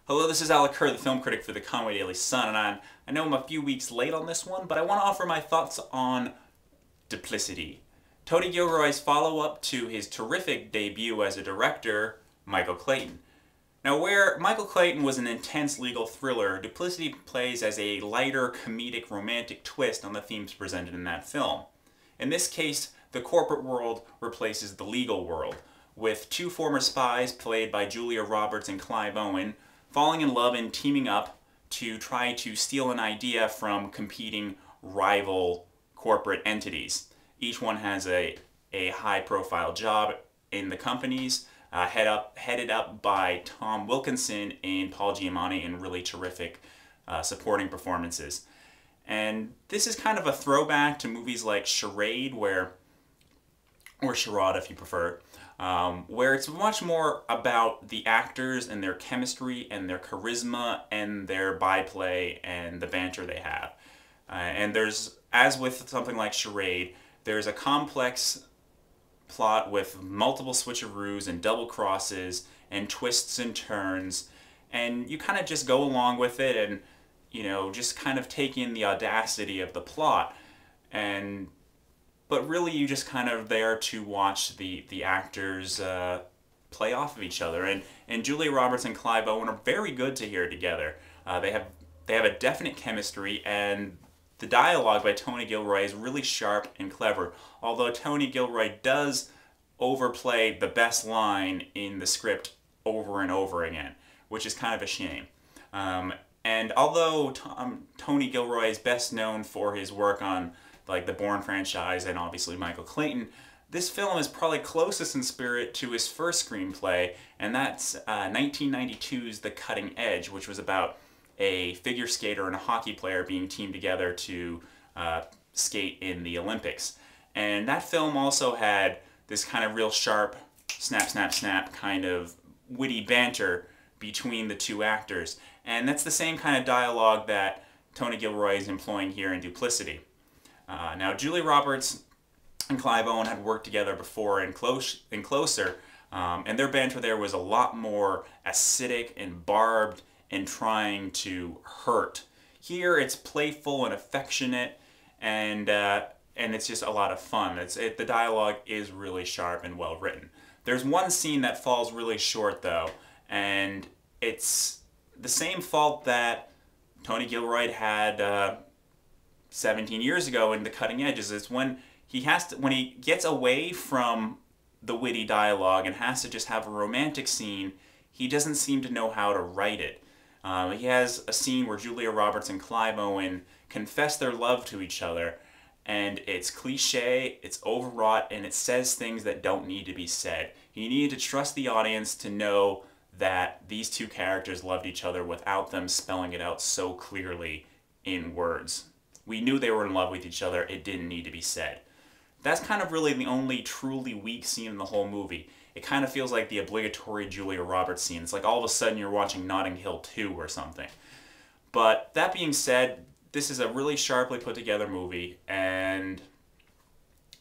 Hello, this is Alec Kerr, the film critic for the Conway Daily Sun, and I know I'm a few weeks late on this one, but I want to offer my thoughts on Duplicity. Tony Gilroy's follow-up to his terrific debut as a director, Michael Clayton. Now, where Michael Clayton was an intense legal thriller, Duplicity plays as a lighter, comedic, romantic twist on the themes presented in that film. In this case, the corporate world replaces the legal world, with two former spies, played by Julia Roberts and Clive Owen, falling in love and teaming up to try to steal an idea from competing rival corporate entities. Each one has a high-profile job in the companies, headed up by Tom Wilkinson and Paul Giamatti in really terrific supporting performances. And this is kind of a throwback to movies like Charade, or Charade if you prefer, where it's much more about the actors and their chemistry and their charisma and their byplay and the banter they have. And there's, as with something like Charade, there's a complex plot with multiple switcheroos and double crosses and twists and turns, and you kind of just go along with it and, you know, just kind of take in the audacity of the plot. But really, you just kind of there to watch the actors play off of each other. And Julia Roberts and Clive Owen are very good together. They have a definite chemistry, and the dialogue by Tony Gilroy is really sharp and clever. Although Tony Gilroy does overplay the best line in the script over and over again, which is kind of a shame. And although Tony Gilroy is best known for his work on like the Bourne franchise and obviously Michael Clayton, this film is probably closest in spirit to his first screenplay, and that's 1992's The Cutting Edge, which was about a figure skater and a hockey player being teamed together to skate in the Olympics. And that film also had this kind of real sharp, snap, snap, snap kind of witty banter between the two actors. And that's the same kind of dialogue that Tony Gilroy is employing here in Duplicity. Now, Julia Roberts and Clive Owen had worked together before in Closer, and their banter there was a lot more acidic and barbed and trying to hurt. Here, it's playful and affectionate, and it's just a lot of fun. The dialogue is really sharp and well written. There's one scene that falls really short, though, and it's the same fault that Tony Gilroy had 17 years ago in The Cutting Edge. Is when he gets away from the witty dialogue and has to just have a romantic scene, he doesn't seem to know how to write it. He has a scene where Julia Roberts and Clive Owen confess their love to each other, and it's cliche, it's overwrought, and it says things that don't need to be said. You need to trust the audience to know that these two characters loved each other without them spelling it out so clearly in words. We knew they were in love with each other, it didn't need to be said. That's kind of really the only truly weak scene in the whole movie. It kind of feels like the obligatory Julia Roberts scene. It's like all of a sudden you're watching Notting Hill 2 or something. But that being said, this is a really sharply put together movie, and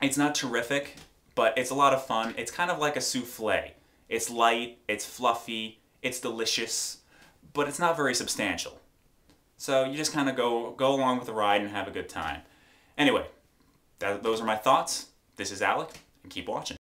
it's not terrific, but it's a lot of fun. It's kind of like a souffle. It's light, it's fluffy, it's delicious, but it's not very substantial. So you just kind of go along with the ride and have a good time. Anyway, those are my thoughts. This is Alec, and keep watching.